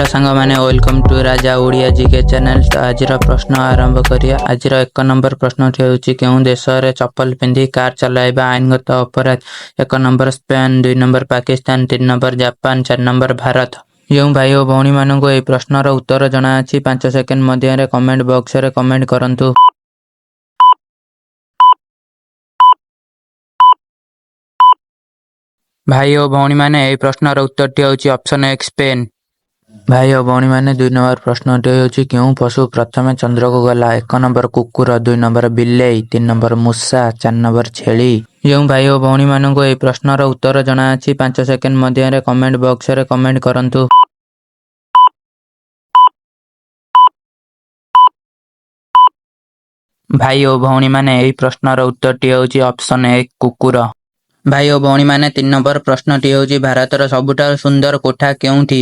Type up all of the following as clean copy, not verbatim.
सांग मैंने welcome to Raja Odia GK channel. तो आज प्रश्न आरंभ करिया। आज 1 नंबर प्रश्न क्यों देश में चप्पल पिंधि कार चलाइबा आईनगत अपराध। 1 number Spain, 2 number Pakistan, 3 number Japan, 4 number Bharat. जो भाई और भौणी मानक यह प्रश्नर उत्तर जना 5 सेकेंड मध्य कमेंट बॉक्स रे कमेंट करंतु। भाई और भौणी माने यह प्रश्नर उत्तर होची ऑप्शन 1 स्पेन। भाई और भौणी मैंने 2 नंबर प्रश्न होची क्यों पशु प्रथम चंद्र को गला। 1 नंबर कुकुर, 2 नंबर बिल्ली, 3 नंबर मूषा, 4 नंबर छेली। जो भाई और भौणी मानक यह प्रश्नर उत्तर जना 5 सेकेंड मध्य कमेंट बॉक्स रे कमेंट करंतु। भाई और भौणी मैंने यह प्रश्नर उत्तर होची ऑप्शन 1 कुकुर। भाई और भौणी मैंने 3 नंबर प्रश्न होची भारतर सबुठारु सुंदर कोठा केउठी।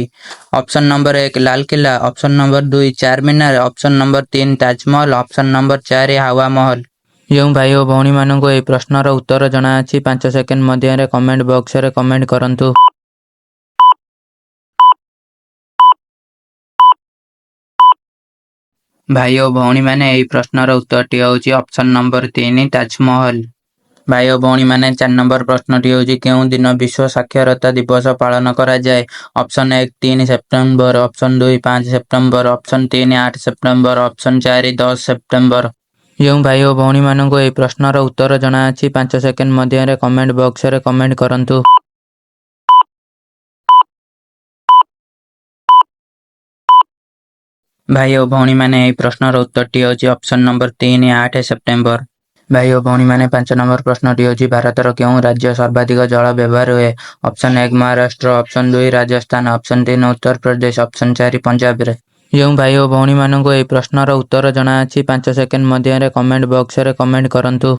Option number 1 Lal Qila, option number 2 Charminar, option number 3 Taj Mahal, option number 4 Hawa महल। जो भाई और भौणी मानक यह प्रश्नर उत्तर जना 5 सेकेंड मध्य कमेंट बॉक्स रे कमेंट करंतु। भाई और भौणी मैंने यह प्रश्नर उत्तर होची ऑप्शन नंबर 3 ताजमहल। भाई और भौणी मैंने 4 नंबर प्रश्न क्यों दिन विश्व साक्षरता दिवस पालन करा जाए। Option 1 3 September, option 2 5 September, option 3 8 September, option 4 10 September. जो भाई और भौणी मानक यह प्रश्नर उत्तर जना 5 सेकेंड मध्य कमेंट बॉक्स रे कमेंट करंतु। भाई और भौणी मैंने यह प्रश्नर उत्तर होची ऑप्शन नंबर 3 8 सेप्टेम्बर। भाई और भौणी मैंने 5 नंबर प्रश्न होची भारतर क्यों राज्य सर्वाधिक जल व्यवहार हुए। Option 1 Maharashtra, option 2 Rajasthan, option 3 Uttar Pradesh, option 4 Punjab रे। जो भाई और भौणी मानक यह प्रश्नर उत्तर जना 5 सेकेंड मध्य कमेंट बॉक्स रे कमेंट करंतु।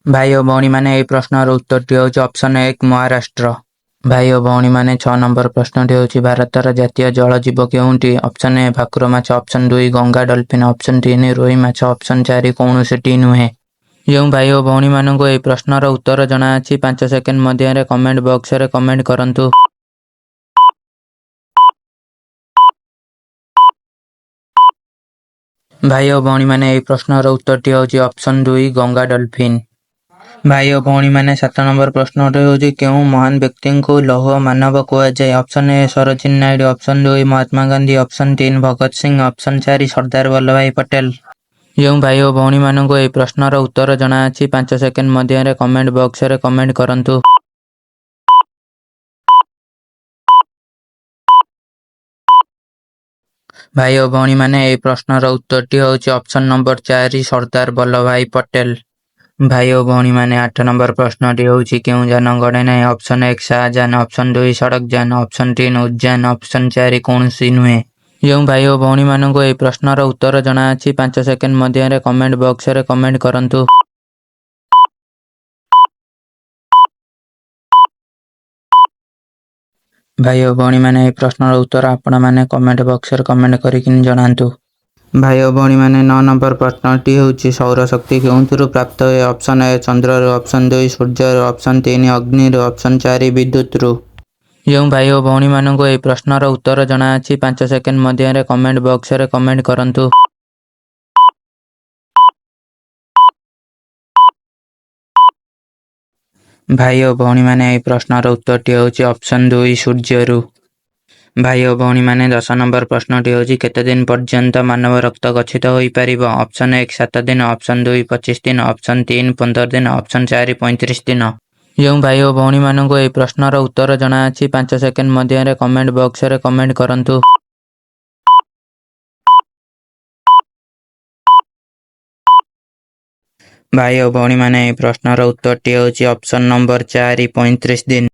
भाई और भौणी मैंने यह प्रश्नर उत्तर होची ऑप्शन 1 महाराष्ट्र। भाई और भौणी मैंने 6 नंबर प्रश्न होची भारतर जातीय जल जीव केउठी। ऑप्शन 1 भाकुर माछ, ऑप्शन 2 गंगा डॉल्फिन, ऑप्शन 3 रोही माछ, ऑप्शन 4 कौनसी नुहे। जो भाई और भौणी मानक यह प्रश्नर उत्तर जना 5 सेकेंड मध्य कमेंट बॉक्स रे कमेंट करंतु। भाई और भौणी मैंने यह प्रश्नर उत्तर होची ऑप्शन 2 गंगा डॉल्फिन। भाई और भौणी मैंने 7 नंबर प्रश्न होची क्यों महान व्यक्ति को लौह मानव कहा जाए। Option 1 Sarojini Naidu, option 2 Mahatma Gandhi, option 3 Bhagat Singh, option 4 Sardar Vallabh भाई पटेल। जो भाई और भौणी मानक यह प्रश्नर उत्तर जना 5 सेकेंड मध्य कमेंट बॉक्स रे कमेंट करंतु। भाई और भौणी मैंने यह प्रश्नर उत्तर होची ऑप्शन नंबर 4 सरदार वल्लभ भाई पटेल। भाई और भौणी मैंने 8 नंबर प्रश्न होची क्यों जान गड़े ना। ऑप्शन 1 शाहजान, ऑप्शन 2 सड़क जान, ऑप्शन 3 उद्यान, ऑप्शन 4 कौनसी नुहे। जो भाई और भौणी मानक यह प्रश्नर उत्तर जना 5 सेकेंड मध्य कमेंट बॉक्स रे कमेंट करंतु। भाई और भौणी मैंने यह प्रश्नर उत्तर आपण मैंने कमेंट बॉक्स रे कमेंट करिकिन जणांतु। भाई और भौणी मैंने 9 नंबर प्रश्नटी होची सौर शक्ति केउंथुरु प्राप्त हुए। ऑप्शन 1 चंद्र, ऑप्शन 2 सूर्य, ऑप्शन 3 अग्नि, ऑप्शन 4 विद्युत रु। जो भाई और भौणी मानक यह प्रश्नर उत्तर जना 5 सेकेंड मध्य कमेंट बॉक्स रे कमेंट करंतु। भाई और भौणी मैंने यह प्रश्नर उत्तर होची ऑप्शन 2 सूर्य रु। भाई और भौणी मैंने 10 नंबर प्रश्न होची केते दिन पर्यंत मानव रक्त गच्छित होई परिबो। ऑप्शन 1 7 दिन, ऑप्शन 2 25 दिन, ऑप्शन 3 15 दिन, ऑप्शन 4 35 दिन। जो भाई और भौणी मानक यह प्रश्नर उत्तर जना 5 सेकेंड मध्य कमेंट बॉक्स रे कमेंट करंतु। भाई और भौणी मैंने यह प्रश्नर उत्तर होची ऑप्शन नंबर 4 35 दिन।